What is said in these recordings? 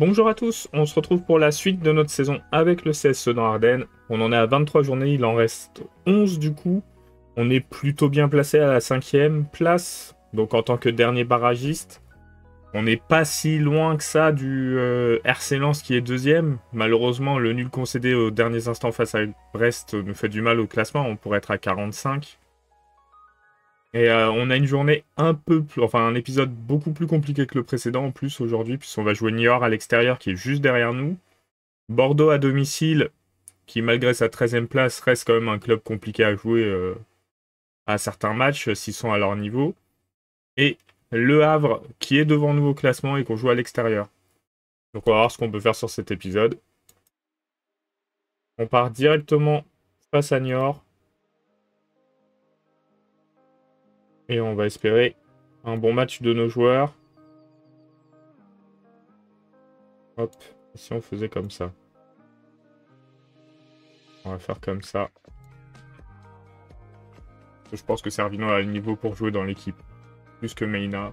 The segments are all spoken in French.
Bonjour à tous, on se retrouve pour la suite de notre saison avec le CS dans Ardennes. On en est à 23 journées, il en reste 11 du coup. On est plutôt bien placé à la 5e place, donc en tant que dernier barragiste. On n'est pas si loin que ça du RC Lens qui est deuxième. Malheureusement, le nul concédé aux derniers instants face à Brest nous fait du mal au classement, on pourrait être à 45. Et on a une journée un épisode beaucoup plus compliqué que le précédent en plus aujourd'hui, puisqu'on va jouer Niort à l'extérieur qui est juste derrière nous. Bordeaux à domicile, qui malgré sa 13e place reste quand même un club compliqué à jouer à certains matchs s'ils sont à leur niveau. Et Le Havre qui est devant nous au classement et qu'on joue à l'extérieur. Donc on va voir ce qu'on peut faire sur cet épisode. On part directement face à Niort. Et on va espérer un bon match de nos joueurs. Hop, si on faisait comme ça. On va faire comme ça. Je pense que Servino a le niveau pour jouer dans l'équipe. Plus que Meina.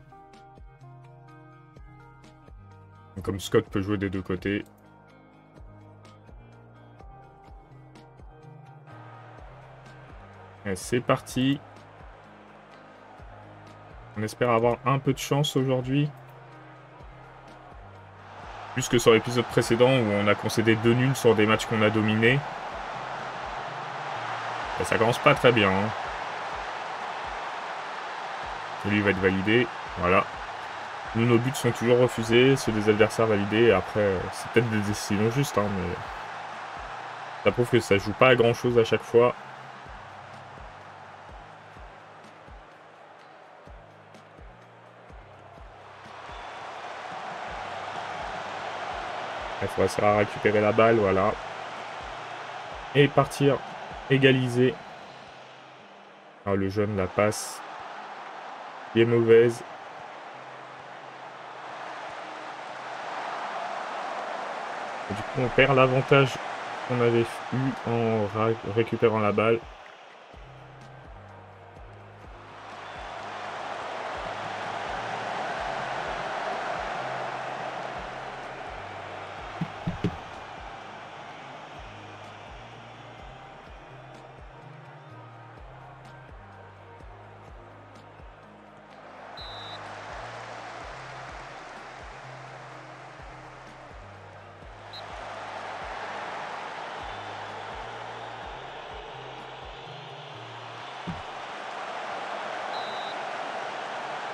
Comme Scott peut jouer des deux côtés. Et c'est parti. On espère avoir un peu de chance aujourd'hui. Plus que sur l'épisode précédent où on a concédé 2 nuls sur des matchs qu'on a dominés. Et ça commence pas très bien. Hein. Et lui va être validé. Voilà. Nous, nos buts sont toujours refusés. Ceux des adversaires validés. Et après, c'est peut-être des décisions justes. Hein, mais ça prouve que ça joue pas à grand chose à chaque fois. Il faut essayer de récupérer la balle, voilà. Et partir égaliser. Ah, le jeune la passe. Qui est mauvaise. Et du coup, on perd l'avantage qu'on avait eu en récupérant la balle.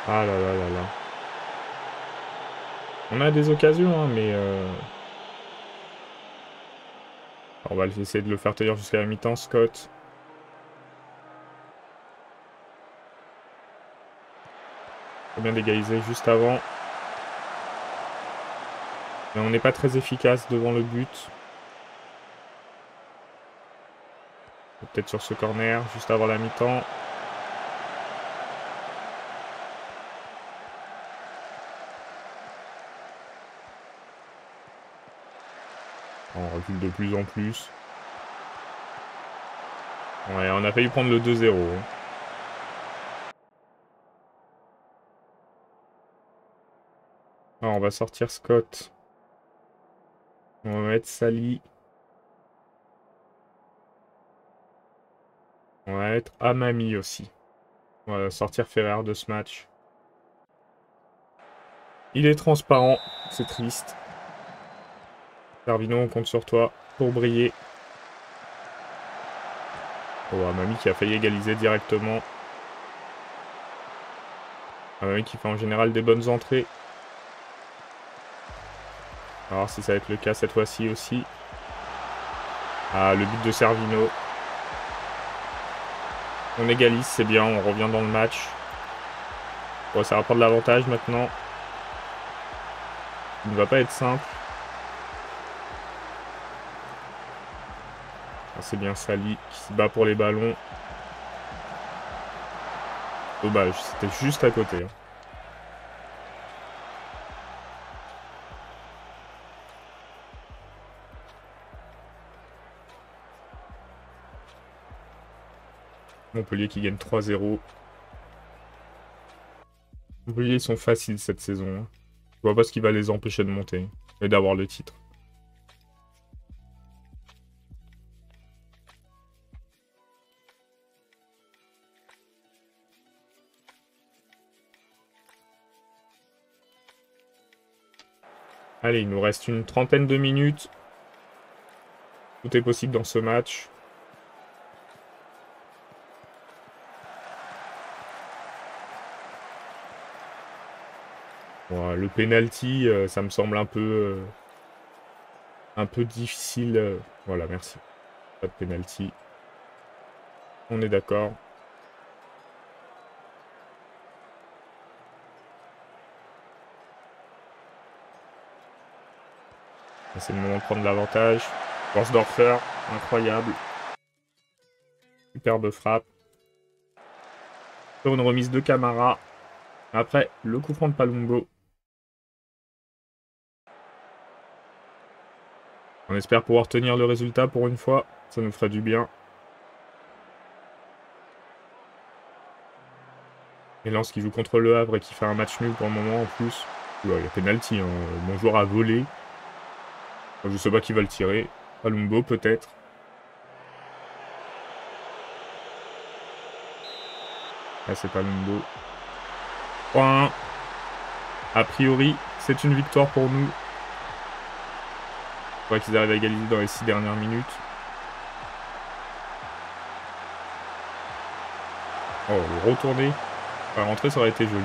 Ah là là là là. On a des occasions, hein, mais... On va essayer de le faire tenir jusqu'à la mi-temps, Scott. Faut bien d'égaliser juste avant. Mais on n'est pas très efficace devant le but. Peut-être sur ce corner, juste avant la mi-temps. On recule de plus en plus. Ouais, on a failli prendre le 2-0. Alors, on va sortir Scott. On va mettre Sally. On va mettre Amami aussi. On va sortir Ferrer de ce match. Il est transparent, c'est triste. Servino, on compte sur toi pour briller. Oh, Amami qui a failli égaliser directement. Amami qui fait en général des bonnes entrées. On va voir si ça va être le cas cette fois-ci aussi. Ah, le but de Servino. On égalise, c'est bien, on revient dans le match. Bon, ça va prendre l'avantage maintenant. Il ne va pas être simple. Ah, c'est bien Sally qui se bat pour les ballons. Dommage, c'était juste à côté. Hein. Montpellier qui gagne 3-0. Montpellier, ils sont faciles cette saison. Hein. Je vois pas ce qui va les empêcher de monter. et d'avoir le titre. Allez, il nous reste une trentaine de minutes. Tout est possible dans ce match. Bon, le penalty, ça me semble un peu difficile. Voilà, merci. Pas de penalty. On est d'accord. C'est le moment de prendre l'avantage. Borsdorfer, incroyable. Superbe frappe. Sur une remise de Camara. Après, le coup franc de Palumbo. On espère pouvoir tenir le résultat pour une fois. Ça nous ferait du bien. Et Lens qui joue contre Le Havre et qui fait un match nul pour le moment en plus. Oula, il y a penalty, hein. Mon joueur a volé. Je sais pas qui va le tirer. Palumbo peut-être. Là c'est Palumbo. 3-1. A priori, c'est une victoire pour nous. Il faudrait qu'ils arrivent à égaliser dans les 6 dernières minutes. Oh, le retourner. Enfin, rentrer, ça aurait été joli.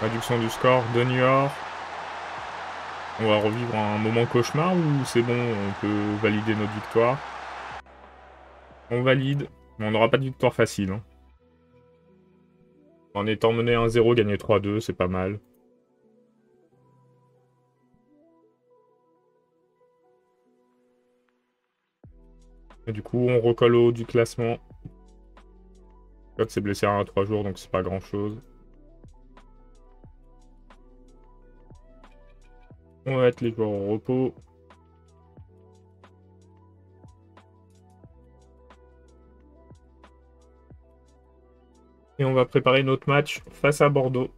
Réduction du score de Niort. On va revivre un moment cauchemar ou c'est bon, on peut valider notre victoire? On valide, mais on n'aura pas de victoire facile. Hein. En étant mené 1-0, gagner 3-2, c'est pas mal. Et du coup, on recolle au haut du classement. Scott s'est blessé à 3 jours, donc c'est pas grand-chose. On va mettre les joueurs au repos. Et on va préparer notre match face à Bordeaux.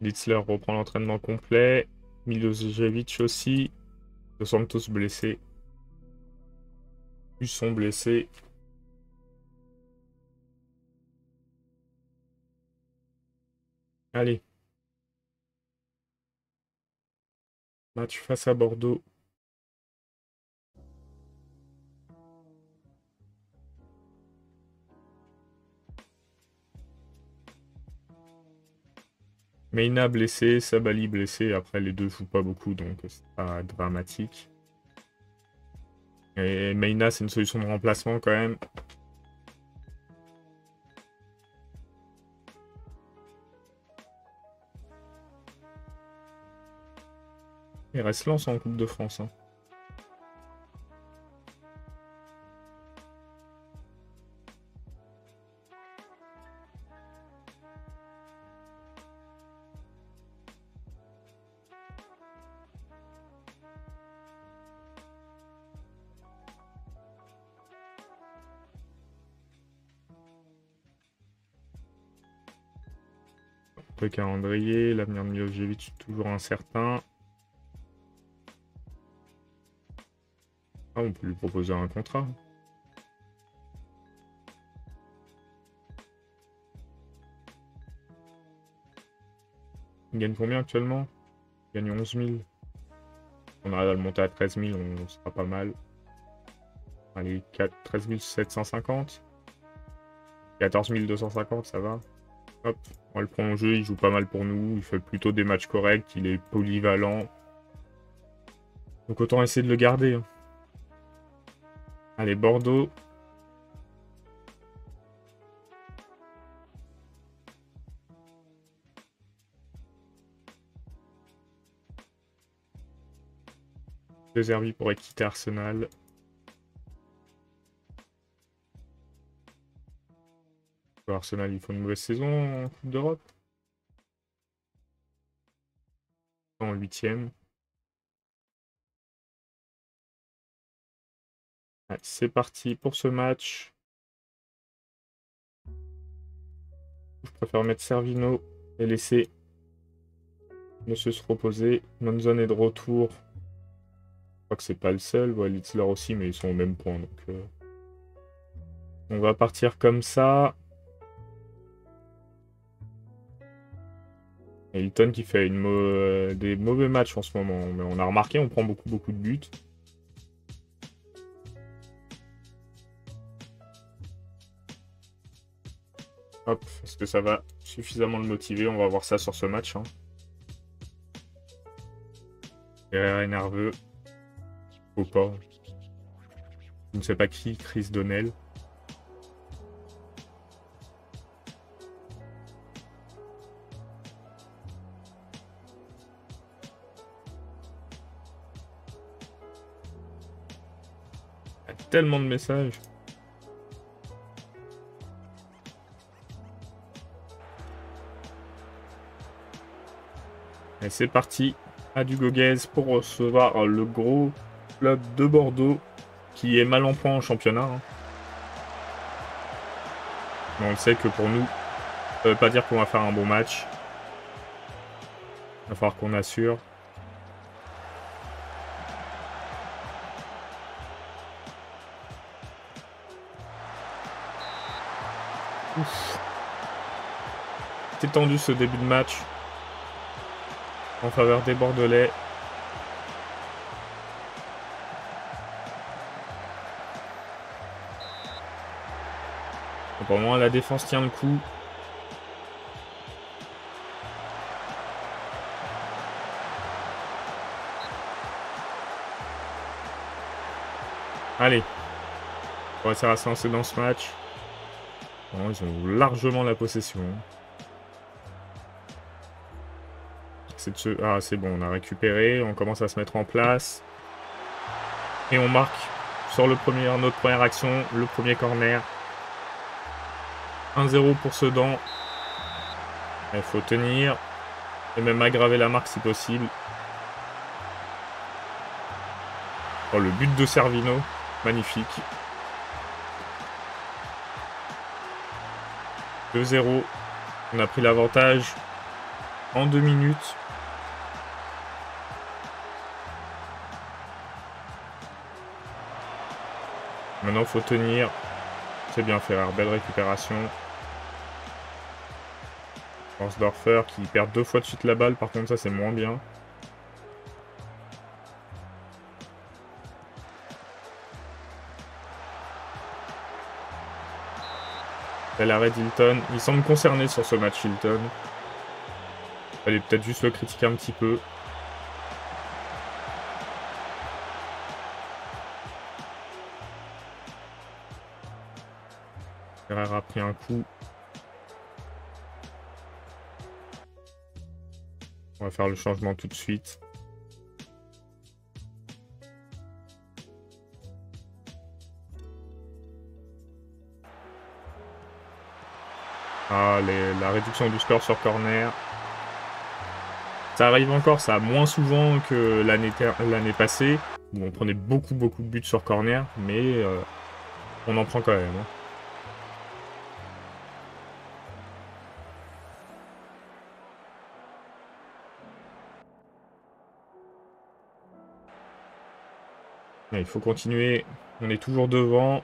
Litzler reprend l'entraînement complet. Milosevic aussi. Dos Santos blessé. Husson blessé. Allez. Match face à Bordeaux. Meina blessé, Sabali blessé. Après, les deux jouent pas beaucoup, donc c'est pas dramatique. Et Meina, c'est une solution de remplacement quand même. Il reste Lens en Coupe de France. Hein. Le calendrier, l'avenir de Milosevic toujours incertain. Ah, on peut lui proposer un contrat. Il gagne combien actuellement? Il gagne 11 000. On arrive à le monter à 13 000, on sera pas mal. Allez, 13 750. 14 250, ça va. Hop, on va le prolonger, il joue pas mal pour nous. Il fait plutôt des matchs corrects, il est polyvalent. Donc autant essayer de le garder. Hein. Allez, Bordeaux. De Zerbi pourrait quitter Arsenal. Arsenal, il faut une mauvaise saison en Coupe d'Europe. En 8e. C'est parti pour ce match. Je préfère mettre Servino et laisser Monsieur se reposer. Monzon est de retour. Je crois que c'est pas le seul. Ouais, Litzler aussi, mais ils sont au même point. Donc, on va partir comme ça. Et Hilton qui fait des mauvais matchs en ce moment. Mais on a remarqué, on prend beaucoup de buts. Hop, est-ce que ça va suffisamment le motiver? On va voir ça sur ce match. Hein. Herrera est nerveux. Ou pas. Je ne sais pas qui, Chris Donnell. Il y a tellement de messages. Et c'est parti. À du Goguez pour recevoir le gros club de Bordeaux qui est mal en point en championnat. Hein. Mais on le sait que pour nous, ça veut pas dire qu'on va faire un bon match. Il va falloir qu'on assure. Ouf. C'est tendu ce début de match. En faveur des Bordelais. Pour le moment, la défense tient le coup. Allez. On va essayer de se lancer dans ce match. Bon, ils ont largement la possession. Ah, c'est bon, on a récupéré. On commence à se mettre en place. Et on marque sur notre première action, le premier corner. 1-0 pour Sedan. Il faut tenir. Et même aggraver la marque si possible. Oh, le but de Servino. Magnifique. 2-0. On a pris l'avantage en 2 minutes. Maintenant, il faut tenir. C'est bien fait, belle récupération. Horsdorfer qui perd 2 fois de suite la balle. Par contre, ça, c'est moins bien. Bel arrêt d'Hilton. Il semble concerné sur ce match, Hilton. Fallait peut-être juste le critiquer un petit peu. Herrera a pris un coup. On va faire le changement tout de suite. Ah, la réduction du score sur corner. Ça arrive encore, ça moins souvent que l'année passée, où on prenait beaucoup de buts sur corner, mais on en prend quand même. Hein. Il faut continuer, on est toujours devant.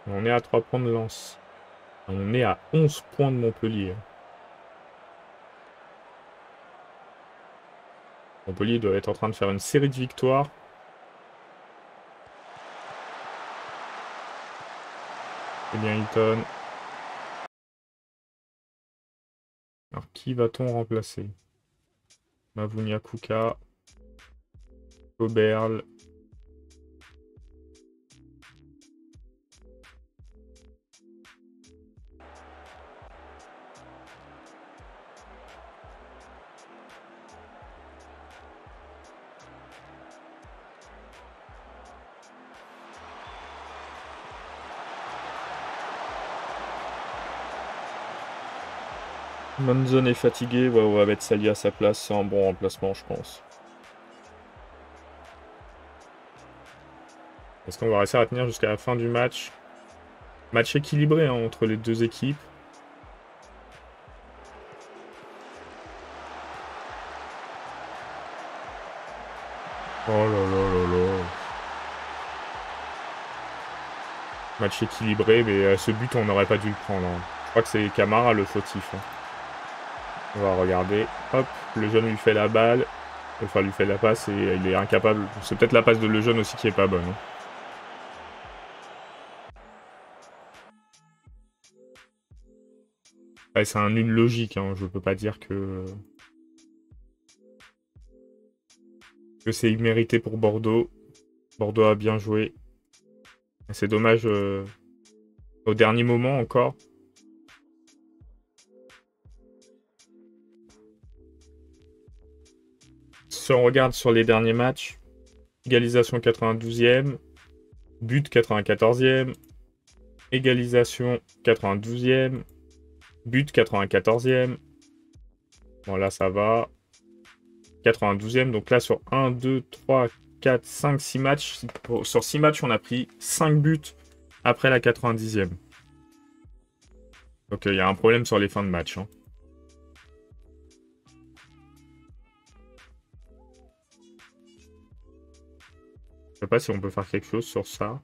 On est à 3 points de lance. On est à 11 points de Montpellier. Montpellier doit être en train de faire une série de victoires. C'est bien Hilton. Alors, qui va-t-on remplacer? Mavunia Kuka. Oberl. Manzon est fatigué, ouais, on va mettre Sali à sa place, c'est un bon remplacement je pense. Est-ce qu'on va réussir à tenir jusqu'à la fin du match? Match équilibré hein, entre les deux équipes. Oh là là là là. Match équilibré, mais ce but on n'aurait pas dû le prendre. Hein. Je crois que c'est Camara le fautif. Hein. On va regarder. Hop, le jeune lui fait la balle. Enfin, lui fait la passe et il est incapable. C'est peut-être la passe de le jeune aussi qui est pas bonne. Hein. Ouais, c'est un nul logique. Hein. Je peux pas dire que c'est immérité pour Bordeaux. Bordeaux a bien joué. C'est dommage au dernier moment encore. Si on regarde sur les derniers matchs, égalisation 92e, but 94e, égalisation 92e, but 94e. Bon là ça va. 92e, donc là sur 1, 2, 3, 4, 5, 6 matchs. Sur 6 matchs, on a pris 5 buts après la 90e. Donc il y a un problème sur les fins de match. Hein. Je sais pas si on peut faire quelque chose sur ça.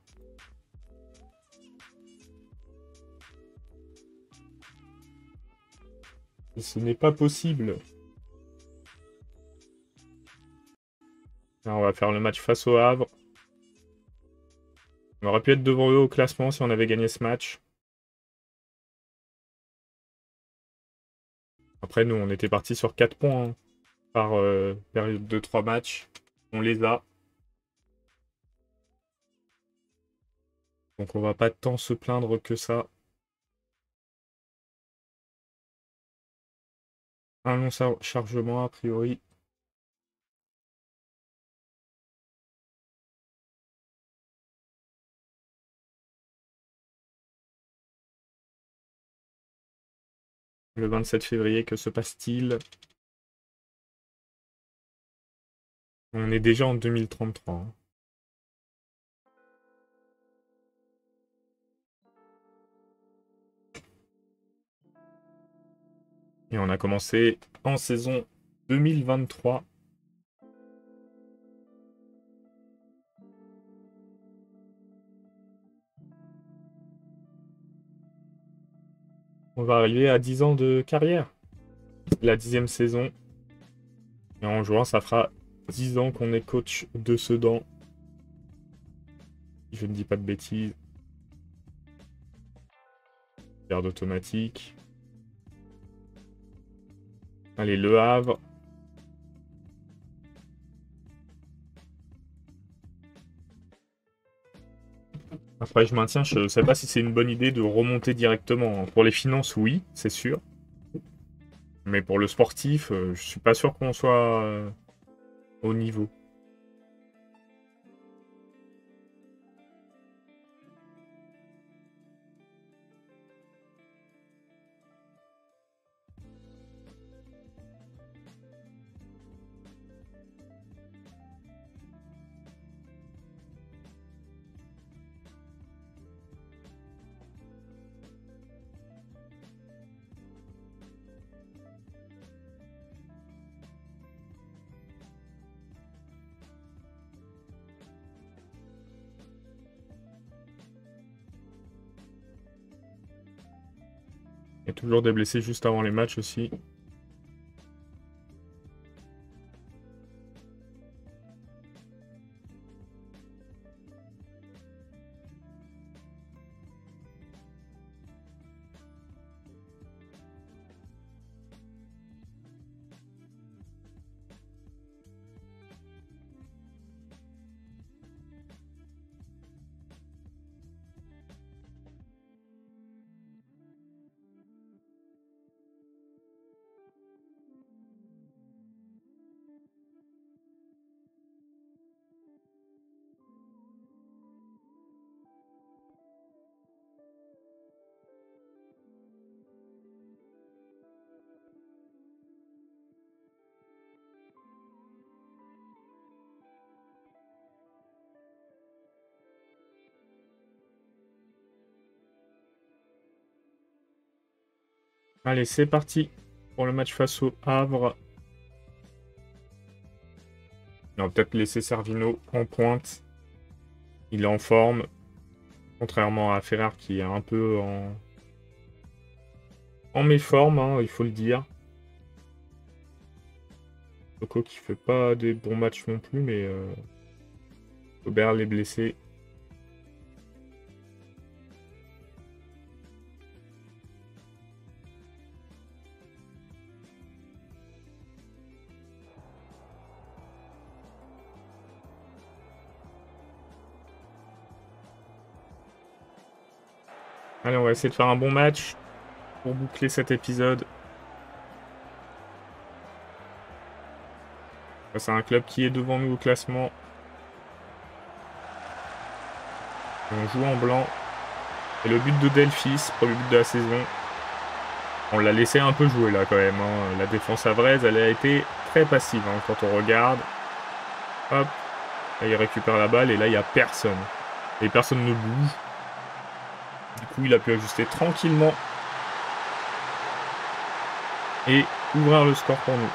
Ce n'est pas possible. Alors, on va faire le match face au Havre. On aurait pu être devant eux au classement si on avait gagné ce match. Après, nous, on était parti sur 4 points hein, par période de 3 matchs. On les a. Donc on va pas tant se plaindre que ça. Un long chargement, a priori. Le 27 février, que se passe-t-il? On est déjà en 2033. Hein. Et on a commencé en saison 2023. On va arriver à 10 ans de carrière. La 10e saison. Et en jouant, ça fera 10 ans qu'on est coach de Sedan. Je ne dis pas de bêtises. Garde automatique. Allez, Le Havre. Après, je maintiens, je ne sais pas si c'est une bonne idée de remonter directement. Pour les finances, oui, c'est sûr. Mais pour le sportif, je suis pas sûr qu'on soit au niveau. Il y a toujours des blessés juste avant les matchs aussi. Allez, c'est parti pour le match face au Havre. On va peut-être laisser Servino en pointe. Il est en forme. Contrairement à Ferrer qui est un peu en méforme, hein, il faut le dire. Coco qui fait pas des bons matchs non plus, mais Aubert est blessé. Allez, on va essayer de faire un bon match pour boucler cet épisode. C'est un club qui est devant nous au classement. On joue en blanc. Et le but de Delphis, premier but de la saison. On l'a laissé un peu jouer là quand même. Hein. La défense avraise, elle a été très passive hein, quand on regarde. Hop. Là, il récupère la balle et là, il n'y a personne. Et personne ne bouge. Du coup, il a pu ajuster tranquillement. Et ouvrir le score pour nous.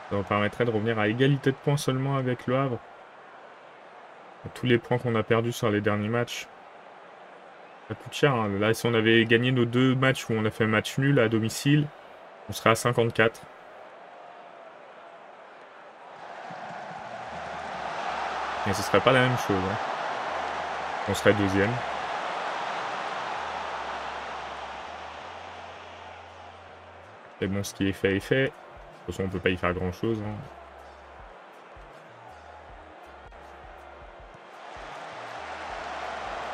Ça nous permettrait de revenir à égalité de points seulement avec le Havre. Tous les points qu'on a perdus sur les derniers matchs. Ça coûte cher. Hein. Là, si on avait gagné nos 2 matchs où on a fait match nul à domicile, on serait à 54. Et ce serait pas la même chose. Hein. On serait deuxième. Mais bon, ce qui est fait est fait. De toute façon, on peut pas y faire grand-chose. Hein.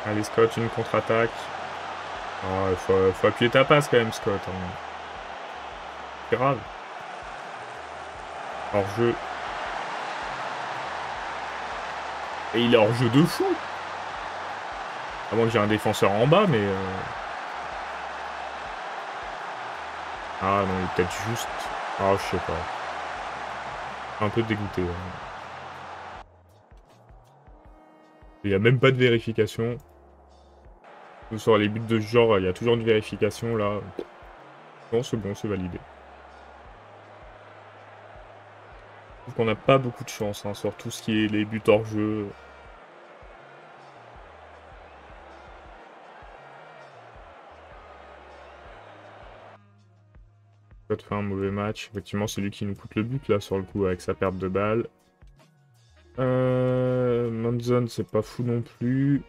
Allez, Scott, une contre-attaque. Oh, faut appuyer ta passe quand même, Scott. Hein. C'est grave. Hors-jeu. Et il est hors-jeu de fou. À moins que j'ai un défenseur en bas, mais... Ah non, il est peut-être juste... Ah, je sais pas. Un peu dégoûté. Hein. Il n'y a même pas de vérification. Sur les buts de ce genre, il y a toujours une vérification, là. Non, c'est bon, c'est validé. Je trouve qu'on n'a pas beaucoup de chance hein, sur tout ce qui est les buts hors jeu. Scott fait un mauvais match. Effectivement, c'est lui qui nous coûte le but, là, sur le coup, avec sa perte de balle. Monzon, c'est pas fou non plus.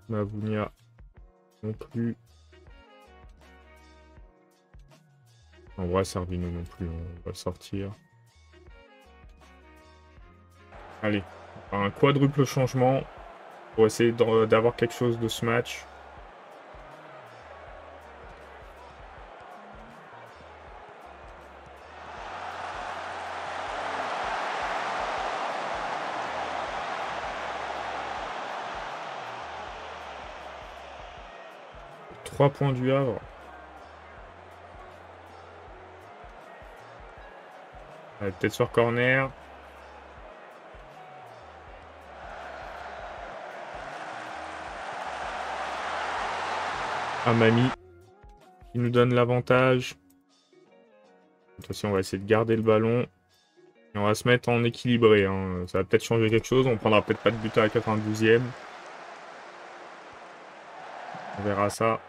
Mavunia non plus. En vrai, Servino non plus, on va le sortir. Allez, un quadruple changement pour essayer d'avoir quelque chose de ce match. Trois points du Havre. Allez, peut-être sur corner. Amami qui nous donne l'avantage. Attention, on va essayer de garder le ballon. Et on va se mettre en équilibré. Hein. Ça va peut-être changer quelque chose. On prendra peut-être pas de but à la 92e. On verra ça.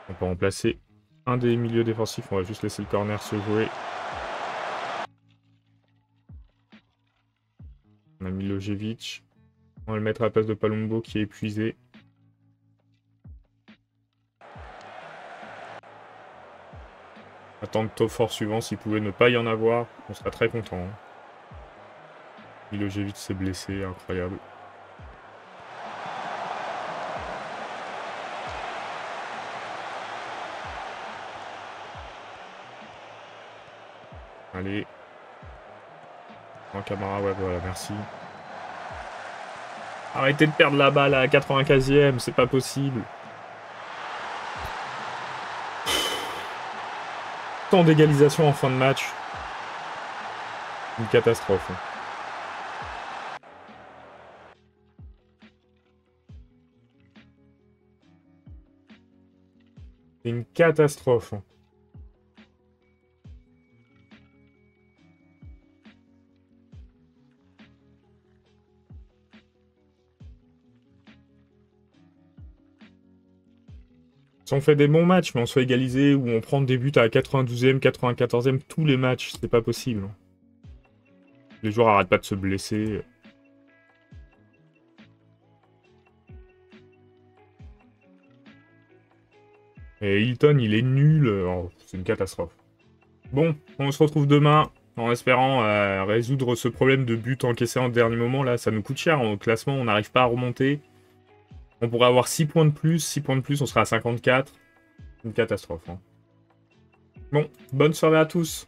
On peut remplacer un des milieux défensifs. On va juste laisser le corner se jouer. On a Milojevic. On va le mettre à la place de Palumbo qui est épuisé. Attendre top fort suivant. S'il pouvait ne pas y en avoir, on serait très content. Hein. Milojevic s'est blessé, incroyable. Allez. En Camara, ouais, voilà, merci. Arrêtez de perdre la balle à la 95e, c'est pas possible. Tant d'égalisation en fin de match. Une catastrophe. C'est une catastrophe. Si on fait des bons matchs, mais on se fait égaliser, ou on prend des buts à la 92e, 94e, tous les matchs, c'est pas possible. Les joueurs arrêtent pas de se blesser. Et Hilton, il est nul. Oh, c'est une catastrophe. Bon, on se retrouve demain, en espérant résoudre ce problème de but encaissé en dernier moment. Là, ça nous coûte cher. Au classement, on n'arrive pas à remonter. On pourrait avoir 6 points de plus. 6 points de plus, on sera à 54. Une catastrophe. Hein. Bon, bonne soirée à tous.